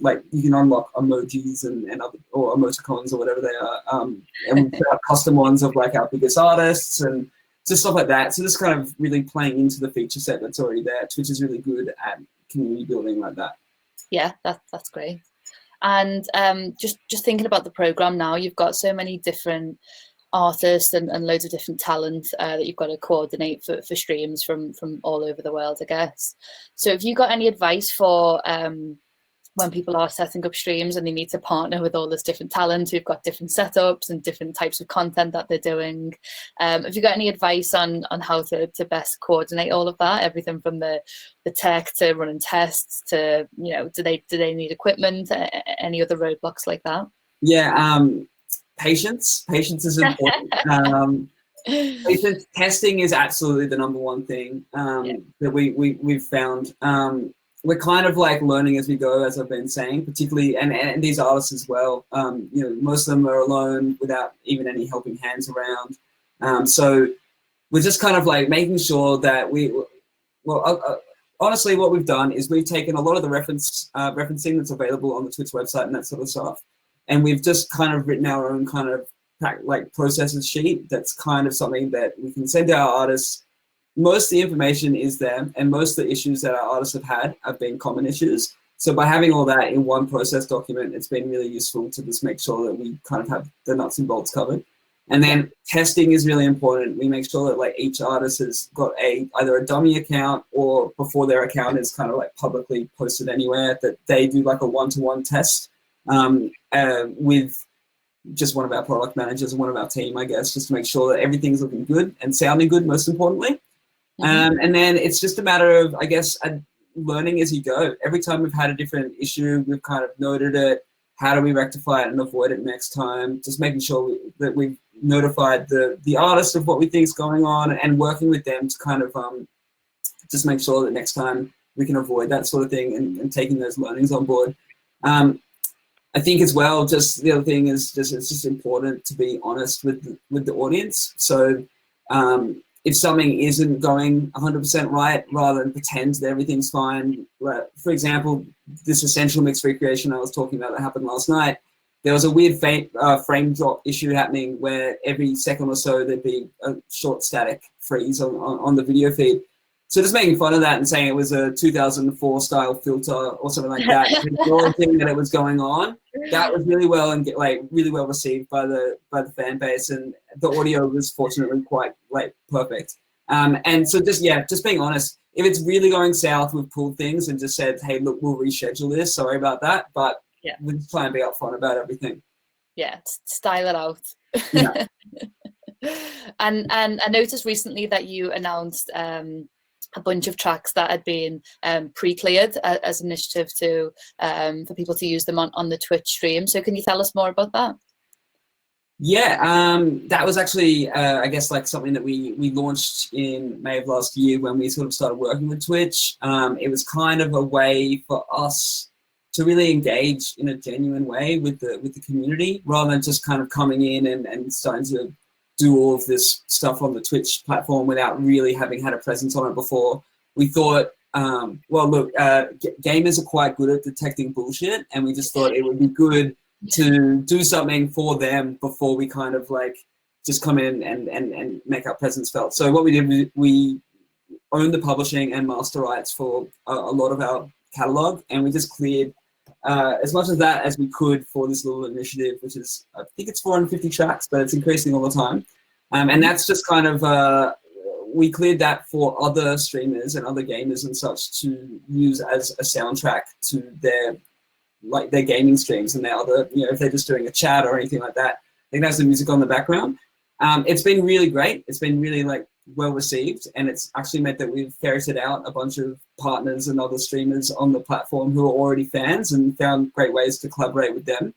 like you can unlock emojis and other, or emoticons or whatever they are, and we put out custom ones of like our biggest artists and just stuff like that. So just kind of really playing into the feature set that's already there. Twitch is really good at community building like that. Yeah, that's great. And just thinking about the program now, you've got so many different artists and loads of different talent that you've got to coordinate for streams from all over the world, I guess. So have you got any advice for when people are setting up streams and they need to partner with all this different talent who've got different setups and different types of content that they're doing? Have you got any advice on how to best coordinate all of that? Everything from the tech to running tests to, you know, do they need equipment? Any other roadblocks like that? Yeah, patience is important. Testing is absolutely the #1 thing that we've found. We're kind of like learning as we go, as I've been saying, particularly, and these artists as well. You know, most of them are alone without even any helping hands around. So we're just kind of like making sure that honestly, what we've done is we've taken a lot of the referencing that's available on the Twitch website and that sort of stuff, and we've just kind of written our own kind of like processes sheet that's kind of something that we can send to our artists. Most of the information is there, and most of the issues that our artists have been common issues. So by having all that in one process document, it's been really useful to just make sure that we kind of have the nuts and bolts covered. And then testing is really important. We make sure that like each artist has got either a dummy account, or before their account is kind of like publicly posted anywhere, that they do like a one-to-one test with just one of our product managers and one of our team, I guess, just to make sure that everything's looking good and sounding good, most importantly. And then it's just a matter of, I guess, learning as you go. Every time we've had a different issue, we've kind of noted it. How do we rectify it and avoid it next time? Just making sure that we've notified the artist of what we think is going on, and working with them to kind of just make sure that next time we can avoid that sort of thing, and taking those learnings on board. I think as well, just the other thing is it's just important to be honest with the audience. So if something isn't going 100% right, rather than pretend that everything's fine. For example, this essential mix recreation I was talking about that happened last night, there was a weird frame drop issue happening where every second or so there'd be a short static freeze on the video feed. So just making fun of that and saying it was a 2004 style filter or something like that, acknowledging that it was going on, that was really well really well received by the fan base, and the audio was fortunately quite like perfect. And so just being honest, if it's really going south, we've pulled things and just said, hey, look, we'll reschedule this. Sorry about that, but we just try and be upfront about everything. Yeah, style it out. Yeah. And I noticed recently that you announced a bunch of tracks that had been pre-cleared as an initiative to for people to use them on the Twitch stream. So can you tell us more about that? Yeah, that was actually, I guess, like something that we launched in May of last year when we sort of started working with Twitch. It was kind of a way for us to really engage in a genuine way with the community, rather than just kind of coming in and starting to do all of this stuff on the Twitch platform without really having had a presence on it before. We thought, well, look, gamers are quite good at detecting bullshit, and we just thought it would be good to do something for them before we kind of like just come in and make our presence felt. So what we did, we owned the publishing and master rights for a lot of our catalog, and we just cleared as much of that as we could for this little initiative, which is, I think it's 450 tracks, but it's increasing all the time. And that's just kind of, we cleared that for other streamers and other gamers and such to use as a soundtrack to their gaming streams and their other, you know, if they're just doing a chat or anything like that, they can have some music on the background. It's been really great. It's been really like well received, and it's actually meant that we've ferreted out a bunch of partners and other streamers on the platform who are already fans and found great ways to collaborate with them.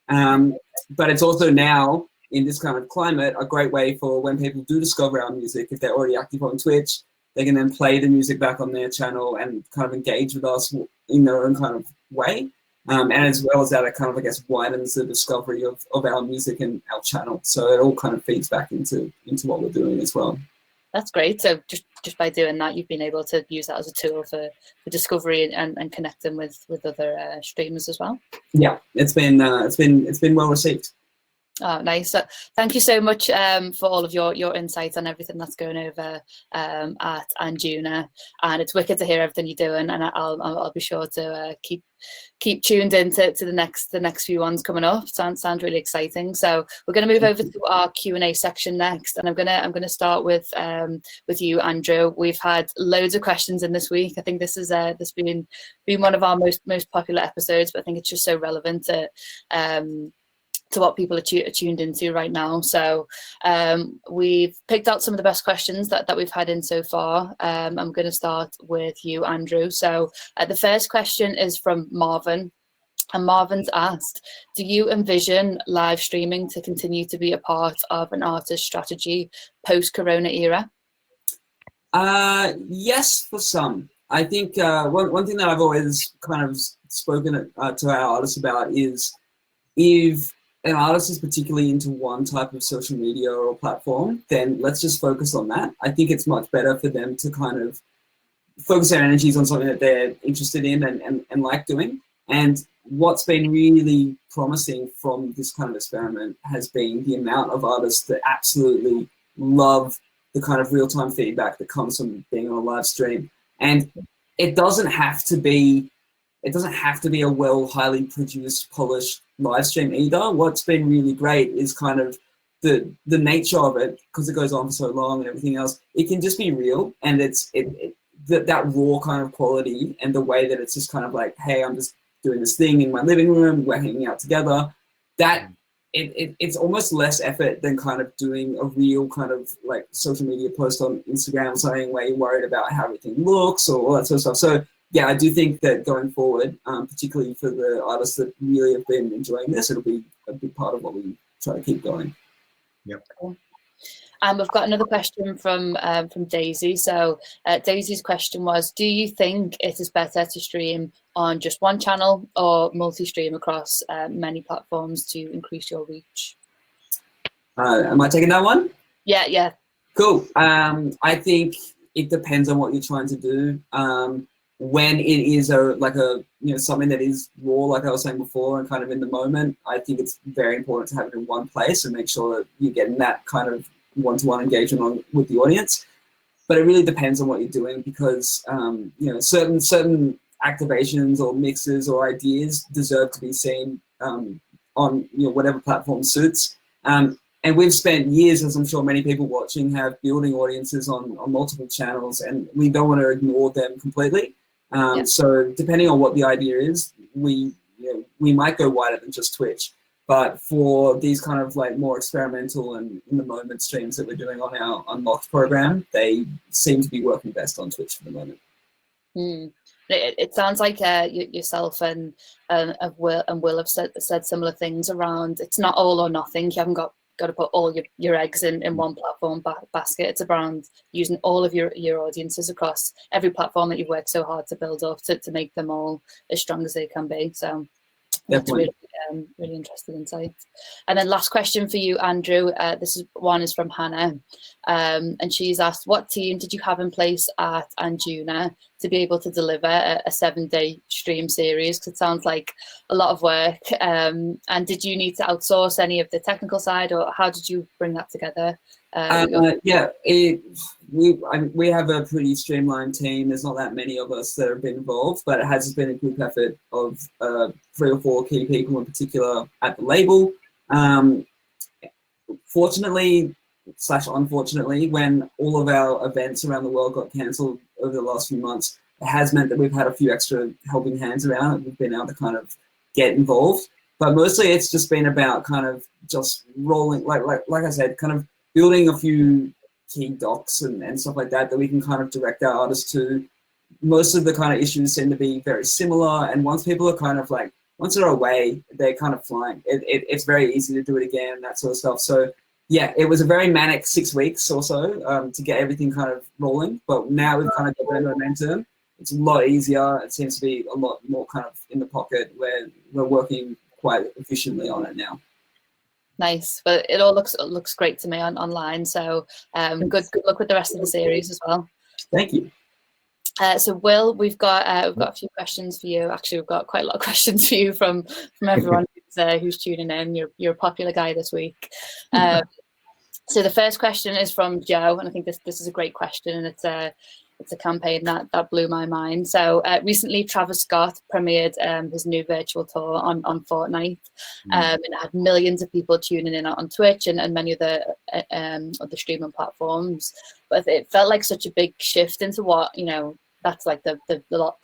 But it's also now, in this kind of climate, a great way for when people do discover our music, if they're already active on Twitch, they can then play the music back on their channel and kind of engage with us in their own kind of way. And as well as that, it kind of, I guess, widens the discovery of our music and our channel. So it all kind of feeds back into what we're doing as well. That's great. So just by doing that, you've been able to use that as a tool for discovery and connecting with other streamers as well. Yeah, it's been well received. Oh, nice. So thank you so much for all of your insights on everything that's going over at Anjuna, and it's wicked to hear everything you're doing, and I'll be sure to keep tuned into the next few ones coming up. Sounds really exciting. So we're going to move over to our Q&A section next, and I'm gonna start with you, Andrew. We've had loads of questions in this week. I think this is this been one of our most popular episodes, but I think it's just so relevant to what people are tuned into right now. So we've picked out some of the best questions that we've had in so far. I'm going to start with you, Andrew. So the first question is from Marvin. And Marvin's asked, do you envision live streaming to continue to be a part of an artist's strategy post-corona era? Yes, for some. I think one thing that I've always kind of spoken to our artists about is, if an artist is particularly into one type of social media or platform, then let's just focus on that. I think it's much better for them to kind of focus their energies on something that they're interested in and like doing. And what's been really promising from this kind of experiment has been the amount of artists that absolutely love the kind of real-time feedback that comes from being on a live stream. And it doesn't have to be a highly produced, polished live stream either. What's been really great is kind of the nature of it, because it goes on for so long and everything else. It can just be real, and that raw kind of quality, and the way that it's just kind of like, hey, I'm just doing this thing in my living room, we're hanging out together. That it's almost less effort than kind of doing a real kind of like social media post on Instagram or something where you're worried about how everything looks or all that sort of stuff. So yeah, I do think that going forward, particularly for the artists that really have been enjoying this, it'll be a big part of what we try to keep going. Yep. Cool. We've got another question from Daisy. So Daisy's question was, do you think it is better to stream on just one channel or multi-stream across many platforms to increase your reach? Am I taking that one? Yeah. Cool. I think it depends on what you're trying to do. When it is something that is raw, like I was saying before, and kind of in the moment, I think it's very important to have it in one place and make sure that you're getting that kind of one-to-one engagement with the audience. But it really depends on what you're doing, because certain activations or mixes or ideas deserve to be seen on whatever platform suits. And we've spent years, as I'm sure many people watching have, building audiences on multiple channels, and we don't want to ignore them completely. So depending on what the idea is, we might go wider than just Twitch. But for these kind of like more experimental and in the moment streams that we're doing on our Unlocked program, they seem to be working best on Twitch for the moment. It sounds like yourself and Will have said similar things around, it's not all or nothing. You haven't got got to put all your eggs in one platform basket. It's around using all of your audiences across every platform that you've worked so hard to build up to make them all as strong as they can be. So that's really, really interesting insight. And then last question for you, Andrew. This is from Hannah, and she's asked, what team did you have in place at Anjuna to be able to deliver a 7-day stream series? Because it sounds like a lot of work. And did you need to outsource any of the technical side, or how did you bring that together? Yeah, we have a pretty streamlined team. There's not that many of us that have been involved, but it has been a group effort of 3 or 4 key people in particular at the label. Fortunately / unfortunately, when all of our events around the world got cancelled over the last few months, it has meant that we've had a few extra helping hands around and we've been able to kind of get involved. But mostly it's just been about kind of just rolling, like I said, kind of building a few key docs and stuff like that we can kind of direct our artists to. Most of the kind of issues seem to be very similar, and once people are kind of like, once they're away, they're kind of flying. It's very easy to do it again, that sort of stuff. So yeah, it was a very manic 6 weeks or so to get everything kind of rolling, but now we've kind of got that momentum. It's a lot easier. It seems to be a lot more kind of in the pocket where we're working quite efficiently on it now. Nice, but it all looks great to me online. So good luck with the rest of the series as well. Thank you. So Will, we've got a few questions for you. Actually, we've got quite a lot of questions for you from everyone who's tuning in. You're a popular guy this week. So the first question is from Joe, and I think this is a great question, and it's a campaign that blew my mind. So recently, Travis Scott premiered his new virtual tour on Fortnite, and it had millions of people tuning in on Twitch and many of the streaming platforms. But it felt like such a big shift into what, that's like the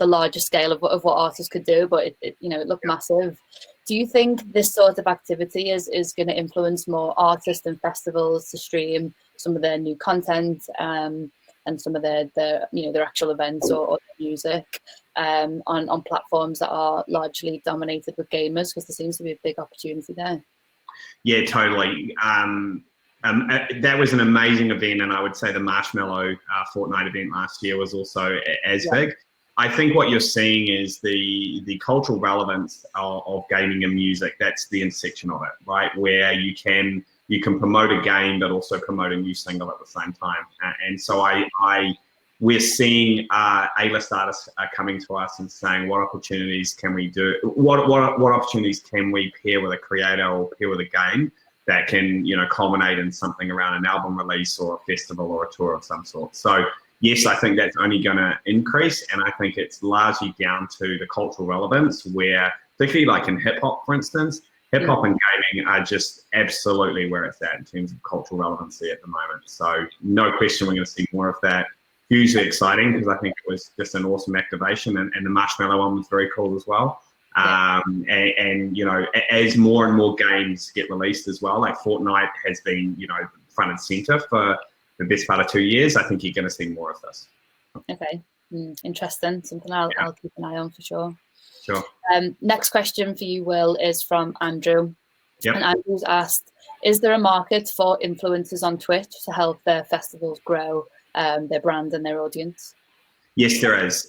larger scale of what artists could do, but it looked massive. Do you think this sort of activity is going to influence more artists and festivals to stream some of their new content and some of their actual events or music on platforms that are largely dominated with gamers? Because there seems to be a big opportunity there. Yeah, totally. That was an amazing event, and I would say the Marshmallow Fortnite event last year was also as big. I think what you're seeing is the cultural relevance of gaming and music. That's the intersection of it, right? Where you can promote a game, but also promote a new single at the same time. And so we're seeing A-list artists coming to us and saying, what opportunities can we do? What opportunities can we pair with a creator or pair with a game that can, culminate in something around an album release or a festival or a tour of some sort. So yes, I think that's only going to increase, and I think it's largely down to the cultural relevance, where particularly like in hip hop, for instance, hip hop and gaming are just absolutely where it's at in terms of cultural relevancy at the moment. So no question, we're going to see more of that. Hugely exciting, because I think it was just an awesome activation, and the Marshmallow one was very cool as well. And as more and more games get released as well, like Fortnite has been, front and center for the best part of 2 years, I think you're going to see more of this. Okay, interesting. Something I'll keep an eye on for sure. Sure. Next question for you, Will, is from Andrew. Yep. And Andrew's asked, is there a market for influencers on Twitch to help their festivals grow their brand and their audience? Yes, there is.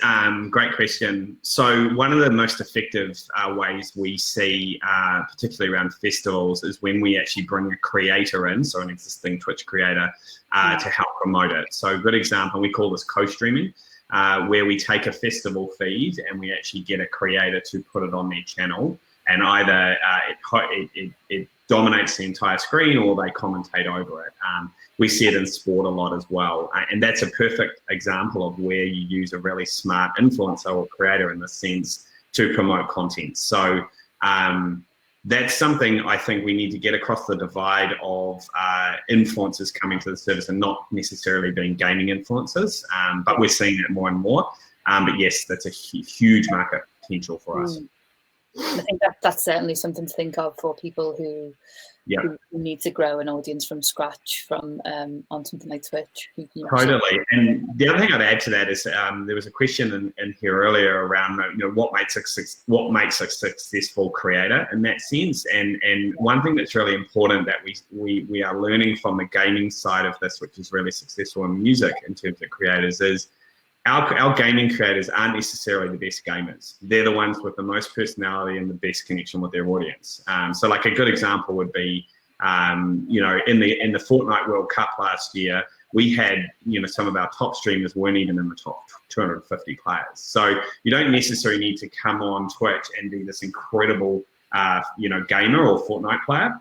Great question. So one of the most effective ways we see, particularly around festivals, is when we actually bring a creator in, so an existing Twitch creator, to help promote it. So a good example, we call this co-streaming, where we take a festival feed and we actually get a creator to put it on their channel, and either it dominates the entire screen or they commentate over it. We see it in sport a lot as well. And that's a perfect example of where you use a really smart influencer or creator in this sense to promote content. So that's something I think we need to get across the divide of influencers coming to the service and not necessarily being gaming influencers, but we're seeing it more and more. But yes, that's a huge market potential for us. I think that's certainly something to think of for people who need to grow an audience from scratch from on something like Twitch. Totally. And the other thing I'd add to that is there was a question in here earlier around what makes a successful creator in that sense. And one thing that's really important that we are learning from the gaming side of this, which is really successful in music in terms of creators, is our gaming creators aren't necessarily the best gamers. They're the ones with the most personality and the best connection with their audience. So like a good example would be, in the Fortnite World Cup last year, we had, some of our top streamers weren't even in the top 250 players. So you don't necessarily need to come on Twitch and be this incredible, gamer or Fortnite player.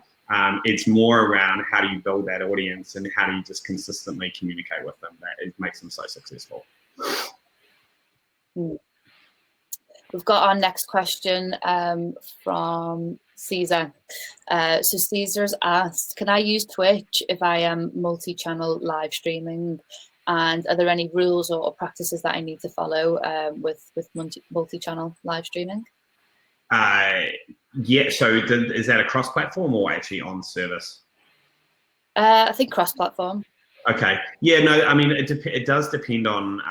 It's more around how do you build that audience and how do you just consistently communicate with them that it makes them so successful. We've got our next question from Caesar. So Caesar's asked, can I use Twitch if I am multi-channel live streaming? And are there any rules or practices that I need to follow with multi-channel live streaming? Yeah, so is that a cross-platform or actually on service? I think cross-platform. Okay. Yeah, no, I mean, it does depend on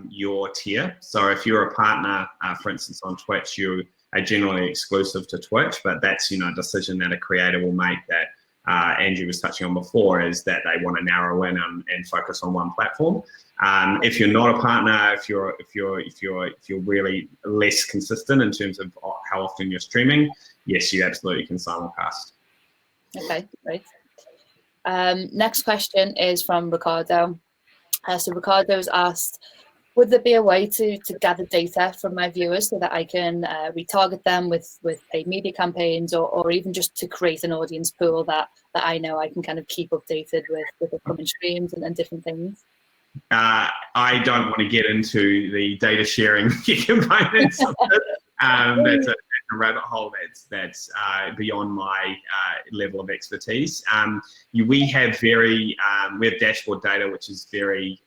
your tier. So if you're a partner, for instance, on Twitch, you are generally exclusive to Twitch, but that's, a decision that a creator will make that Andrew was touching on before, is that they want to narrow in and focus on one platform. If you're not a partner, if you're really less consistent in terms of how often you're streaming, yes, you absolutely can simulcast. Okay, great. Next question is from Ricardo. So Ricardo's asked, would there be a way to gather data from my viewers so that I can retarget them with paid media campaigns or even just to create an audience pool that I know I can kind of keep updated with upcoming streams and different things? I don't want to get into the data sharing components of it. That's a rabbit hole that's beyond my level of expertise. We have dashboard data which is very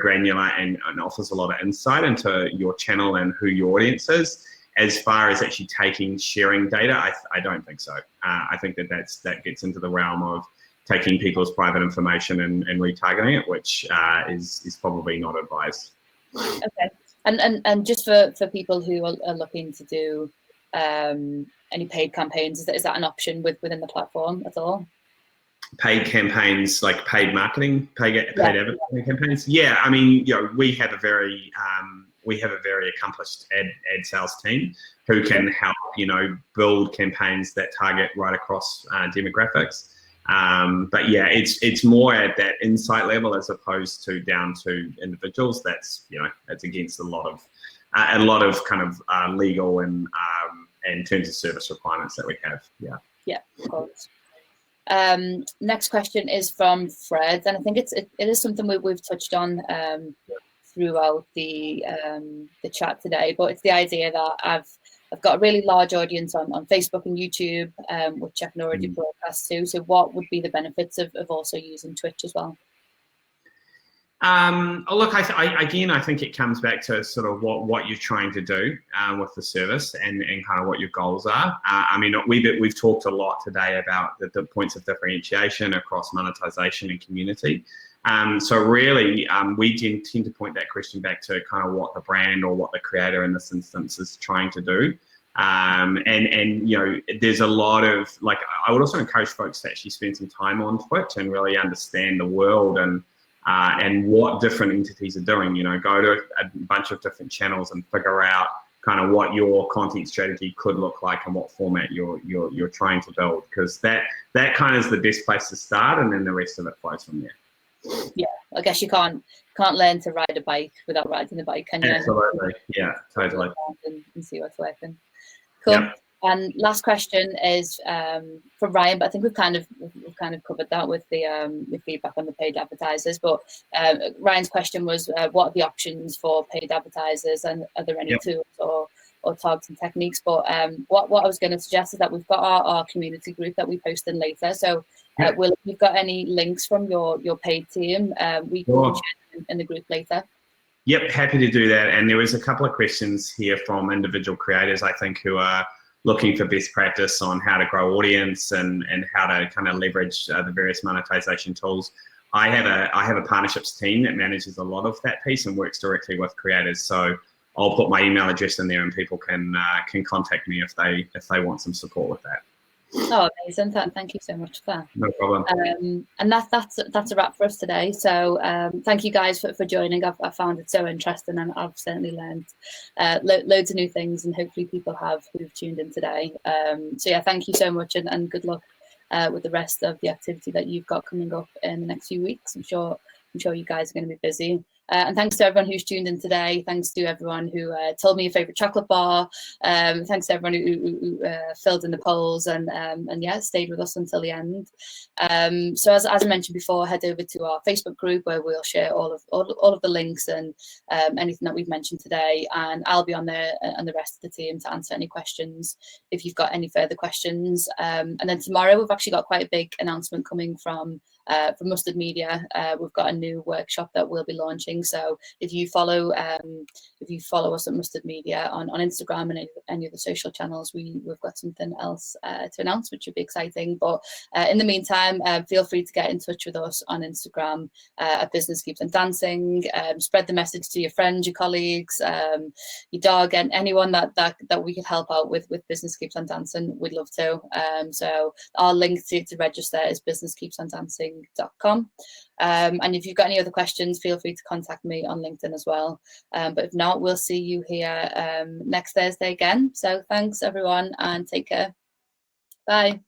granular and offers a lot of insight into your channel and who your audience is. As far as actually sharing data, I don't think so. I think that gets into the realm of taking people's private information and retargeting it, which is probably not advised. Okay. And just for people who are looking to do any paid campaigns, is that an option within the platform at all? Paid campaigns, like paid marketing, paid advertising campaigns. Yeah, I mean, we have a very accomplished ad sales team who can help build campaigns that target right across demographics. But yeah, it's more at that insight level as opposed to down to individuals. That's against a lot of kind of legal and terms of service requirements that we have. Yeah. Yeah, of course. Next question is from Fred, and I think it is something we've touched on throughout the chat today. But it's the idea that I've got a really large audience on Facebook and YouTube, which I can already broadcast to. So what would be the benefits of also using Twitch as well? Look, I think it comes back to sort of what you're trying to do with the service and kind of what your goals are. I mean, we've talked a lot today about the points of differentiation across monetization and community. So really, we tend to point that question back to kind of what the brand or what the creator in this instance is trying to do. And there's a lot of, like, I would also encourage folks to actually spend some time on Twitch and really understand the world and what different entities are doing. Go to a bunch of different channels and figure out kind of what your content strategy could look like and what format you're trying to build, because that kind of is the best place to start, and then the rest of it flows from there. Yeah, I guess you can't learn to ride a bike without riding the bike, can you? Absolutely, yeah, totally. And see what's working. Cool. Yep. And last question is for Ryan, but I think we've kind of covered that with the feedback on the paid advertisers. But Ryan's question was, what are the options for paid advertisers, and are there any tools or targeting techniques? But what I was going to suggest is that we've got our community group that we post in later. So Will, if you've got any links from your paid team, we can share them in the group later. Yep, happy to do that. And there was a couple of questions here from individual creators, I think, who are looking for best practice on how to grow audience and how to kind of leverage the various monetization tools. I have a partnerships team that manages a lot of that piece and works directly with creators. So I'll put my email address in there, and people can contact me if they want some support with that. Oh, amazing! Thank you so much for that. No problem. And that's a wrap for us today. So thank you guys for joining. I found it so interesting, and I've certainly learned loads of new things, and hopefully people have who've tuned in today. So yeah, thank you so much, and good luck with the rest of the activity that you've got coming up in the next few weeks. I'm sure you guys are going to be busy. And thanks to everyone who's tuned in today. Thanks to everyone who told me your favorite chocolate bar. Thanks to everyone who filled in the polls and yeah, stayed with us until the end. So as I mentioned before, head over to our Facebook group where we'll share all of the links and anything that we've mentioned today. And I'll be on there and the rest of the team to answer any questions if you've got any further questions. And then tomorrow we've actually got quite a big announcement coming from Mustard Media. We've got a new workshop that we'll be launching. So if you follow us at Mustard Media on Instagram and any of the social channels, we've got something else to announce, which would be exciting. But in the meantime, feel free to get in touch with us on Instagram at Business Keeps on Dancing. Spread the message to your friends, your colleagues, your dog, and anyone that we could help out with Business Keeps on Dancing. We'd love to. So our link to register is businesskeepsondancing.com. And if you've got any other questions, feel free to contact me on LinkedIn as well. But if not, we'll see you here next Thursday again. So thanks everyone, and take care. Bye.